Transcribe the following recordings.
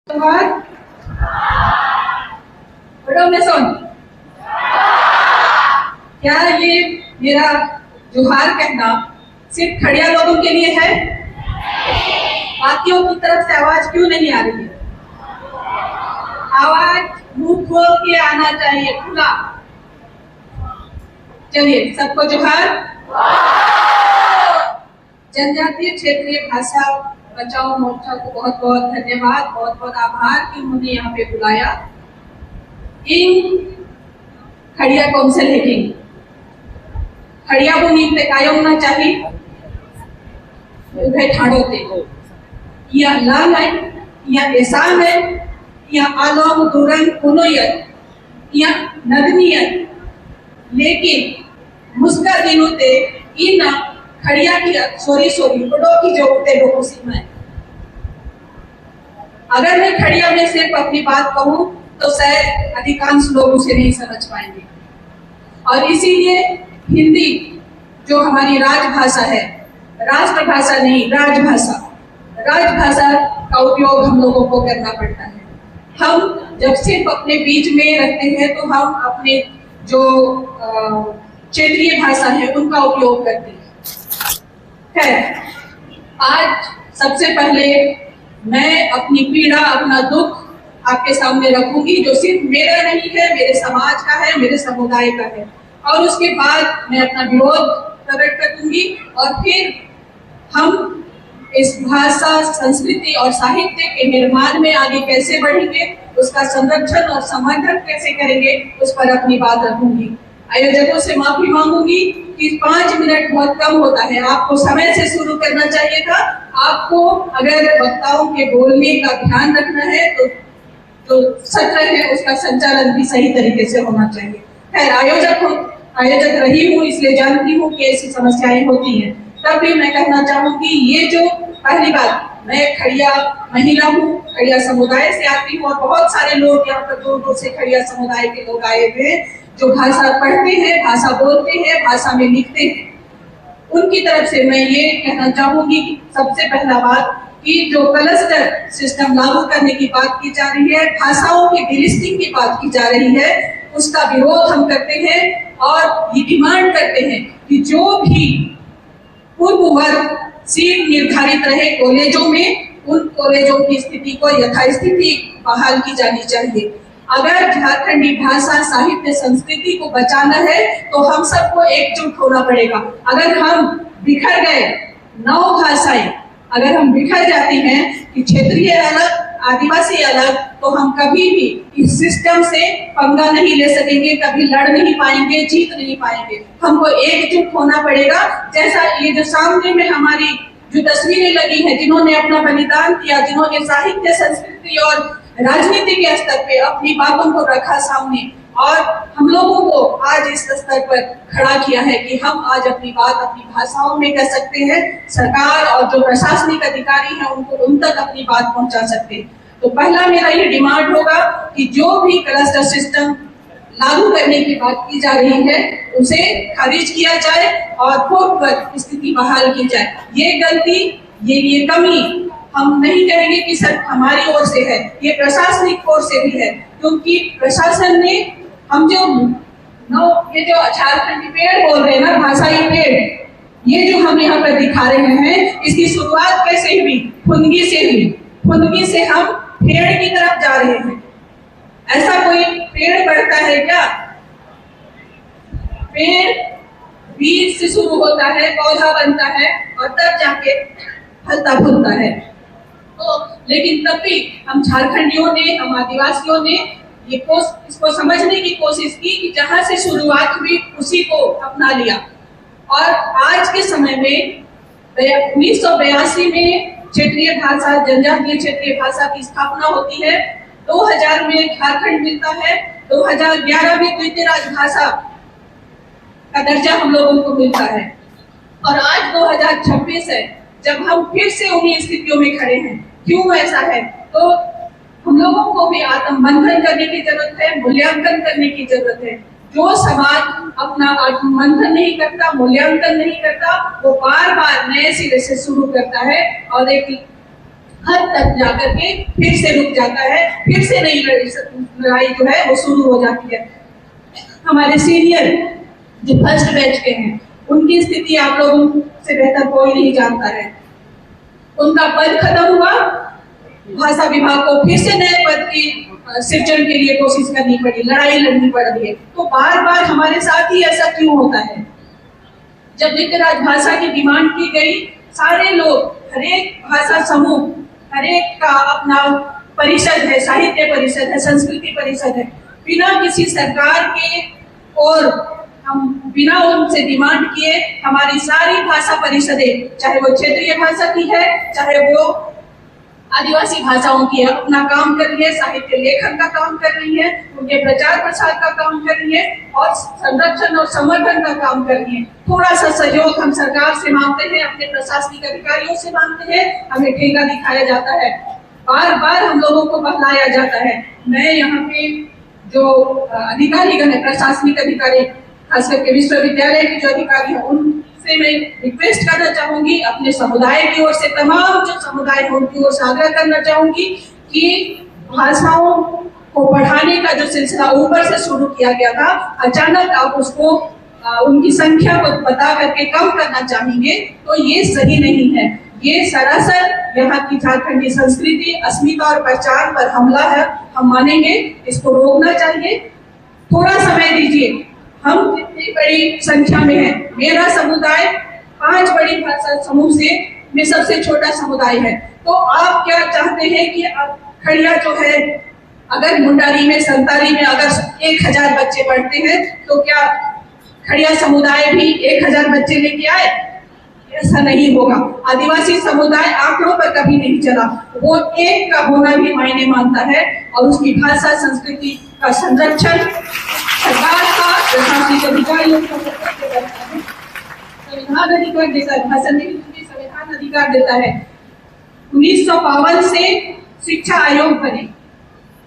बड़ों में सुन, क्या ये मेरा जोहार कहना सिर्फ खड़िया लोगों के लिए है? बाकियों की तरफ से आवाज क्यों नहीं आ रही है? आवाज मुंह खोल के आना चाहिए, खुला। चलिए, सबको जोहार। जनजातीय क्षेत्रीय भाषा बचाओ मोर्चा को बहुत बहुत धन्यवाद, बहुत बहुत आभार कि उन्होंने यहाँ पे बुलाया। इन खड़िया कौंसिल हेकिंग खड़िया बुनी ते कायम ना चाहिए उधर ठाड़ो ते या लाल है या एसाम है या आलोम दुरंग कुनोयत या नदनियत, लेकिन मुस्का दिनों ते इन खड़िया की सोरी बड़ों की जो होते लोगों सीमा है। अगर मैं खड़िया में सिर्फ अपनी बात कहूं तो शायद अधिकांश लोग उसे नहीं समझ पाएंगे, और इसीलिए हिंदी जो हमारी राजभाषा है, राष्ट्रभाषा नहीं राजभाषा का उपयोग हम लोगों को करना पड़ता है। हम जब सिर्फ अपने बीच में रखते हैं तो हम अपने जो क्षेत्रीय भाषा है उनका उपयोग करते हैं। आज सबसे पहले मैं अपनी पीड़ा, अपना दुख आपके सामने रखूंगी, जो सिर्फ मेरा नहीं है, मेरे समाज का है, मेरे समुदाय का है, और उसके बाद मैं अपना विरोध प्रकट करूंगी, और फिर हम इस भाषा, संस्कृति और साहित्य के निर्माण में आगे कैसे बढ़ेंगे, उसका संरक्षण और संवर्धन कैसे करेंगे, उस पर अपनी बात रखूंगी। आयोजकों से माफी मांगूंगी कि 5 मिनट बहुत कम होता है, आपको समय से शुरू करना चाहिए था। आपको अगर वक्ताओं के बोलने का ध्यान रखना है तो जो सत्र है उसका संचालन भी सही तरीके से होना चाहिए। खैर, आयोजक रही हूँ इसलिए जानती हूँ कि ऐसी समस्याएं होती हैं। तब भी मैं कहना चाहूंगी, ये जो पहली बात, मैं खड़िया महिला हूँ, खड़िया समुदाय से आती हूँ, और बहुत सारे लोग यहाँ पर दूर दूर से खड़िया समुदाय के लोग आए हुए जो भाषा पढ़ते हैं, भाषा बोलते हैं, भाषा में लिखते हैं। उनकी तरफ से मैं ये कहना चाहूंगी कि सबसे पहला बात कि जो क्लस्टर सिस्टम लागू करने की बात की जा रही है, भाषाओं की डिलिस्टिंग की बात की जा रही है, उसका विरोध हम करते हैं और ये डिमांड करते हैं कि जो भी पूर्ववत सीट निर्धारित रहे कॉलेजों में, उन कॉलेजों की स्थिति को यथास्थिति बहाल की जानी चाहिए। अगर झारखंडी भाषा, साहित्य, संस्कृति को बचाना है तो हम सबको एकजुट होना पड़ेगा। अगर हम बिखर गए, 9 भाषाएं अगर हम बिखर जाती हैं कि क्षेत्रीय अलग, आदिवासी अलग, तो हम कभी भी इस सिस्टम से पंगा नहीं ले सकेंगे, कभी लड़ नहीं पाएंगे, जीत नहीं पाएंगे। हमको एकजुट होना पड़ेगा। जैसा ये जो सामने में हमारी जो तस्वीरें लगी हैं, जिन्होंने अपना बलिदान किया, जिन्होंने साहित्य, संस्कृति और राजनीति के स्तर पे अपनी बातों को रखा सामने, और हम लोगों को आज इस स्तर पर खड़ा किया है कि हम आज अपनी बात अपनी भाषाओं में कह सकते हैं। सरकार और जो प्रशासनिक अधिकारी हैं उनको उन तक अपनी बात पहुंचा सकते हैं। तो पहला मेरा ये डिमांड होगा कि जो भी क्लस्टर सिस्टम लागू करने की बात की जा रही है उसे खारिज किया जाए और पूर्ववत स्थिति बहाल की जाए। ये गलती, ये कमी हम नहीं कहेंगे कि सिर्फ हमारी ओर से है, ये प्रशासनिक ओर से भी है, क्योंकि प्रशासन ने हम जो ये जो झारखंडी पेड़ बोल रहे हैं ना, भाषाई पेड़, ये जो हम यहाँ पर दिखा रहे हैं, इसकी शुरुआत कैसे हुई? फुनगी से हुई। फुनगी से हम पेड़ की तरफ जा रहे हैं। ऐसा कोई पेड़ बढ़ता है क्या? पेड़ बीज से शुरू होता है, पौधा बनता है और तब जाके फलता फूलता है। तो लेकिन तब भी हम झारखंडियों ने, हम आदिवासियों ने इसको समझने की कोशिश की कि जहां से शुरुआत हुई उसी को अपना लिया। और आज के समय में 1982 में क्षेत्रीय भाषा, जनजातीय क्षेत्रीय भाषा की स्थापना होती है। 2000 में झारखंड मिलता है, 2011 में द्वितीय राजभाषा का दर्जा हम लोगों को मिलता है, और आज 2026 है जब हम फिर से उन्हीं स्थितियों में खड़े हैं। क्यों ऐसा है? तो हम लोगों को भी आत्ममंथन करने की जरूरत है, मूल्यांकन करने की जरूरत है। जो समाज अपना आत्ममंथन नहीं करता, मूल्यांकन नहीं करता, वो बार बार नए सिरे से शुरू करता है और एक हद तक जाकर के फिर से रुक जाता है, फिर से नई लड़ाई जो है वो शुरू हो जाती है। हमारे सीनियर जो फर्स्ट बैच के हैं उनकी स्थिति आप लोगों से बेहतर कोई नहीं जानता है। उनका पद खत्म हुआ, भाषा विभाग को फिर से नए पद की सृजन के लिए कोशिश करनी पड़ी, लड़ाई लड़नी पड़ रही है। तो बार बार हमारे साथ ही ऐसा क्यों होता है? जब लेकर आज भाषा की डिमांड की गई, सारे लोग, हरेक भाषा समूह, हरेक का अपना परिषद है, साहित्य परिषद है, संस्कृति परिषद है, बिना किसी सरकार के और हम बिना उनसे डिमांड किए हमारी सारी भाषा परिषदें, चाहे वो क्षेत्रीय भाषा की है, चाहे वो आदिवासी भाषाओं की है, अपना काम कर रही है, साहित्य लेखन का काम कर रही है, उनके प्रचार प्रसार का काम कर रही है और संरक्षण और संवर्धन का काम कर रही है। थोड़ा सा सहयोग हम सरकार से मांगते हैं, अपने प्रशासनिक अधिकारियों से मांगते हैं, हमें ठेका दिखाया जाता है, बार बार हम लोगों को बहलाया जाता है। मैं यहाँ पे जो अधिकारीगण है, प्रशासनिक अधिकारी, खास करके विश्वविद्यालय के जो अधिकारी हैं, उनसे मैं रिक्वेस्ट करना चाहूंगी, अपने समुदाय की ओर से, तमाम जो समुदाय है उनकी ओर से आग्रह करना चाहूंगी कि भाषाओं को बढ़ाने का जो सिलसिला ऊपर से शुरू किया गया था, अचानक आप उसको उनकी संख्या को बता करके कम करना चाहेंगे तो ये सही नहीं है। ये सरासर यहाँ की झारखंडी संस्कृति, अस्मिता और पहचान पर हमला है, हम मानेंगे, इसको रोकना चाहिए। थोड़ा समय दीजिए, हम कितनी बड़ी संख्या में है, मेरा समुदाय 5 बड़ी भाषा समूह से में सबसे छोटा समुदाय है। तो आप क्या चाहते हैं कि खड़िया जो है, अगर मुंडारी में, संताली में अगर 1000 बच्चे पढ़ते हैं तो क्या खड़िया समुदाय भी 1000 बच्चे लेके आए? ऐसा नहीं होगा। आदिवासी समुदाय आंकड़ों पर कभी नहीं चला, वो एक का होना भी मायने मानता है और उसकी भाषा संस्कृति का संरक्षण सरकार का, प्रशासनिक अधिकारियों का संविधान अधिकार देता है, भाषा नहीं संविधान अधिकार देता है। 1952 से शिक्षा आयोग बने,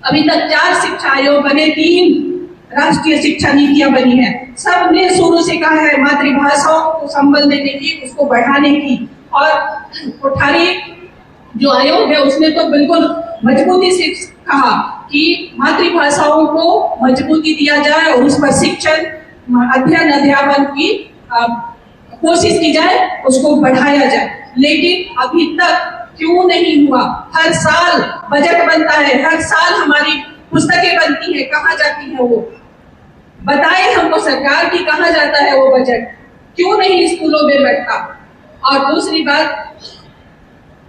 अभी तक 4 शिक्षा आयोग बने, 3 राष्ट्रीय शिक्षा नीतियां बनी है। सबने शुरू से कहा है मातृभाषाओं को संबल देने की, उसको बढ़ाने की, और कोठारी जो आयोग है उसने तो बिल्कुल मजबूती से कहा कि मातृभाषाओं को मजबूती दिया जाए और उस पर शिक्षण, अध्ययन, अध्यापन की कोशिश की जाए, उसको बढ़ाया जाए। लेकिन अभी तक क्यों नहीं हुआ? हर साल बजट बनता है, हर साल हमारी पुस्तकें बनती है, कहाँ जाती है वो? बताए हमको सरकार की, कहाँ जाता है वो बजट? क्यों नहीं स्कूलों में बैठता? और दूसरी बात,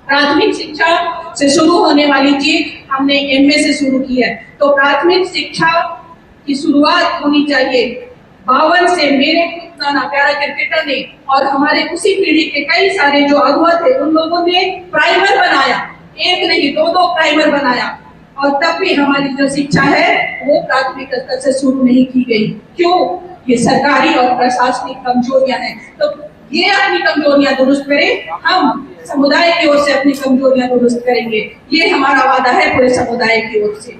प्राथमिक शिक्षा से शुरू होने वाली चीज हमने एमए से शुरू की है, तो प्राथमिक शिक्षा की शुरुआत होनी चाहिए। 52 से मेरे नाना प्यारा क्रिकेटर ने और हमारे उसी पीढ़ी के कई सारे जो अगुआ थे उन लोगों ने प्राइमर बनाया, 1 नहीं 2 प्राइमर बनाया, और तब भी हमारी जो शिक्षा है वो प्राथमिक स्तर से शुरू नहीं की गई। क्यों? ये सरकारी और प्रशासनिक कमजोरियां हैं। तो ये अपनी कमजोरियां दुरुस्त करें, हम समुदाय की ओर से अपनी कमजोरियां दुरुस्त करेंगे, ये हमारा वादा है पूरे समुदाय की ओर से।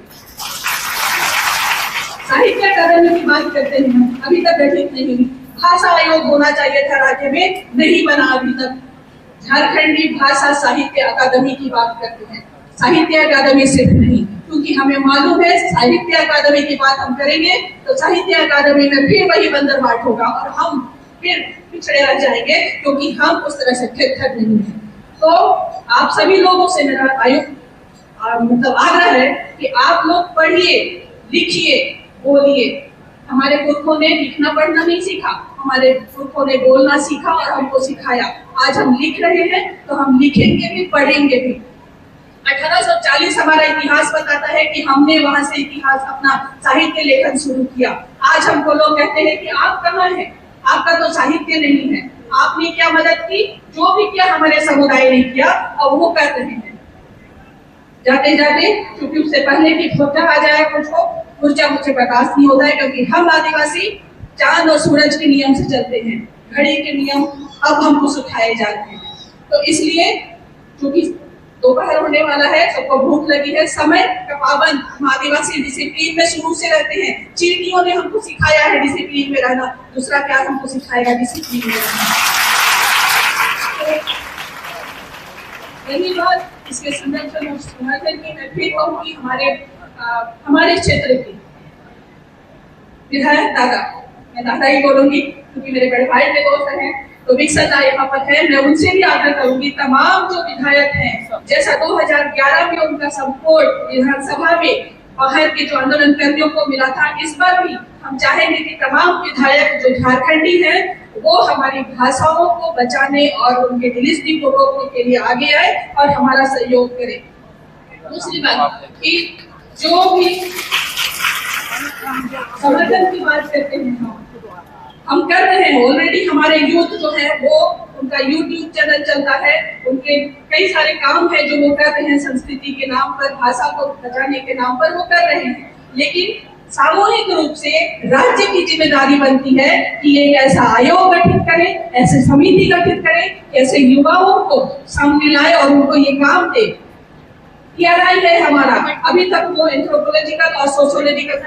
साहित्य अकादमी की बात करते हैं, अभी तक गठित नहीं। भाषा आयोग होना चाहिए था राज्य में, नहीं बना अभी तक। झारखंडी भाषा साहित्य अकादमी की बात करते हैं, साहित्य अकादमी सिर्फ नहीं, क्योंकि हमें मालूम है साहित्य अकादमी की बात हम करेंगे तो साहित्य अकादमी में फिर वही बंदरबाट होगा और हम फिर पिछड़े रह जाएंगे, क्योंकि हम उस तरह से फिर नहीं है। तो आप सभी लोगों से मेरा मतलब आग्रह है कि आप लोग पढ़िए, लिखिए, बोलिए। हमारे पुरखों ने लिखना पढ़ना नहीं सीखा, हमारे पुरखों ने बोलना सीखा और हमको सिखाया। आज हम लिख रहे हैं तो हम लिखेंगे भी, पढ़ेंगे भी। 1840 हमारा इतिहास बताता है कि हमने वहां से इतिहास, अपना साहित्य लेखन शुरू किया। आज हमको लोग कहते हैं कि आप कहाँ हैं, आपका तो साहित्य नहीं है। आपने क्या मदद की? जो भी किया हमारे समुदाय ने किया और वो कर रहे हैं। जाते जाते, क्योंकि उससे पहले कि सोचा आ जाए मुझको, मुझे बर्दाश्त नहीं होता है, क्योंकि हम आदिवासी चांद और सूरज के नियम से चलते हैं, घड़ी के नियम अब हमको सिखाए जाते हैं। तो इसलिए क्योंकि दोपहर होने वाला है, सबको भूख लगी है, समय का पाबंद, हम आदिवासी डिसिप्लिन में शुरू से रहते हैं। चीटियों ने हमको सिखाया है डिसिप्लिन में रहना, दूसरा क्या हमको सिखाएगा डिसिप्लिन में रहना। रही बात इसके संरक्षण और समर्थन की मैं फिर कहूँगी हमारे क्षेत्र की विधायक दादा, मैं दादा ही बोलूंगी क्योंकि मेरे बड़े भाई के दोस्त हैं, तो विक्सता यहाँ पर है, मैं उनसे भी आग्रह करूंगी तमाम जो विधायक हैं, जैसा 2011 में उनका सपोर्ट विधानसभा में बाहर के जो आंदोलन कर्मियों को मिला था, इस बार भी हम चाहेंगे कि तमाम विधायक जो झारखंडी हैं वो हमारी भाषाओं को बचाने और उनके डिलीटरी को रोकने के लिए आगे आए और हमारा सहयोग करें। दूसरी बात कि जो भी समर्थन की बात करते हैं हम कर रहे हैं ऑलरेडी, हमारे यूथ जो है वो उनका यूट्यूब चैनल चलता है, उनके कई सारे काम है जो वो कर रहे हैं, संस्कृति के नाम पर, भाषा को बचाने के नाम पर वो कर रहे हैं। लेकिन सामूहिक रूप से राज्य की जिम्मेदारी बनती है कि एक ऐसा आयोग गठित करें, ऐसे समिति गठित करें, ऐसे युवाओं को सामने लाए और उनको ये काम दे। TRI है हमारा, अभी तक वो एंथ्रोपोलॉजिकल और सोशियोलॉजिकल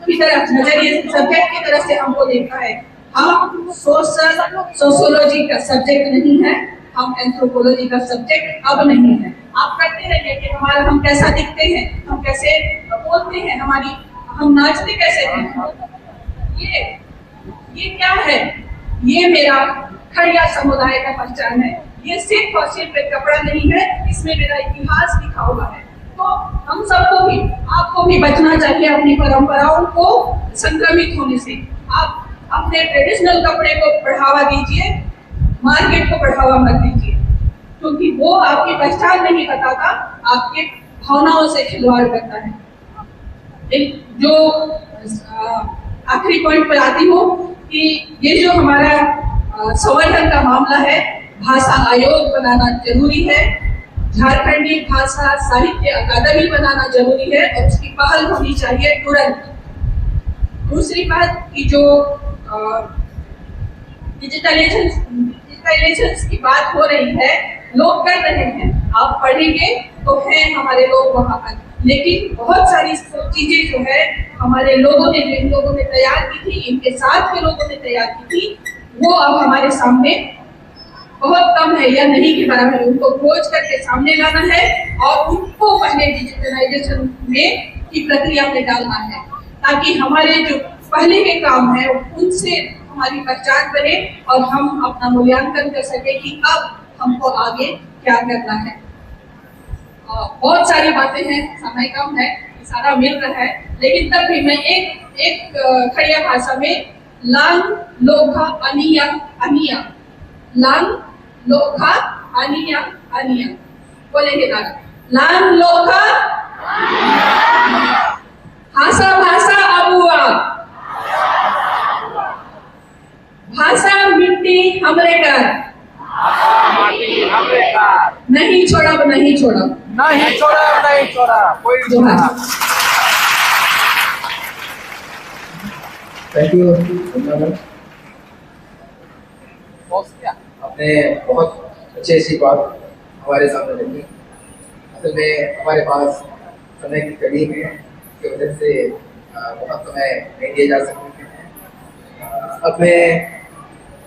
की तरह नजरिए सब्जेक्ट की तरह से हमको देखा है। हम सोशियोलॉजी का सब्जेक्ट नहीं है, हम एंथ्रोपोलॉजी का सब्जेक्ट अब नहीं है। आप करते रहिए कि हम कैसा दिखते हैं, हम कैसे बोलते हैं, हम नाचते कैसे हैं, ये क्या है? ये मेरा खड़िया समुदाय का पहचान है। ये सिर्फ और सिर्फ एक कपड़ा नहीं है, इसमें मेरा इतिहास लिखा हुआ है। तो हम सबको भी, आपको भी बचना चाहिए अपनी परंपराओं को संक्रमित होने से। आप अपने ट्रेडिशनल कपड़े को बढ़ावा दीजिए, मार्केट को बढ़ावा मत दीजिए, क्योंकि वो आपकी पहचान नहीं बताता, आपके भावनाओं से खिलवाड़ करता है। एक जो आखिरी पॉइंट पर आती हूँ कि ये जो हमारा संवर्धन का मामला है, भाषा आयोग बनाना जरूरी है, झारखंडी भाषा साहित्य अकादमी बनाना जरूरी है और उसकी पहल होनी चाहिए तुरंत। दूसरी बात कि जो डिजिटलाइजेशन की बात हो रही है, लोग कर रहे हैं, आप पढ़ेंगे तो हैं हमारे लोग वहां पर, लेकिन बहुत सारी चीजें जो है हमारे लोगों ने, इन लोगों ने तैयार की थी, इनके साथ के लोगों ने तैयार की थी, वो अब हमारे सामने बहुत कम है या नहीं के बराबर है। उनको खोज करके सामने लाना है और उनको पहले डिजिटलाइजेशन में की प्रक्रिया में डालना है, ताकि हमारे जो पहले के काम है उनसे हमारी पहचान बने और हम अपना मूल्यांकन कर सके कि अब हमको आगे क्या करना है। बहुत सारी बातें हैं, समय कम है, सारा मिल रहा है, लेकिन तब भी मैं एक खड़िया भाषा में लांग लोखा अनिया अनिया, लांग लोखा अनिया अनिया बोलेंगे ना, लांग लोखा भाषा भाषा अबुआ, भाषा मिट्टी हमरे कर, नहीं छोड़ा नहीं छोड़ा नहीं छोड़ा नहीं छोड़ा कोई छोड़ा। Thank you. आपने बहुत अच्छी बात हमारे सामने रखी। असल में हमारे पास समय की कड़ी है, इसकी वजह से बहुत समय नहीं दिए जा सकते हैं। अब मैं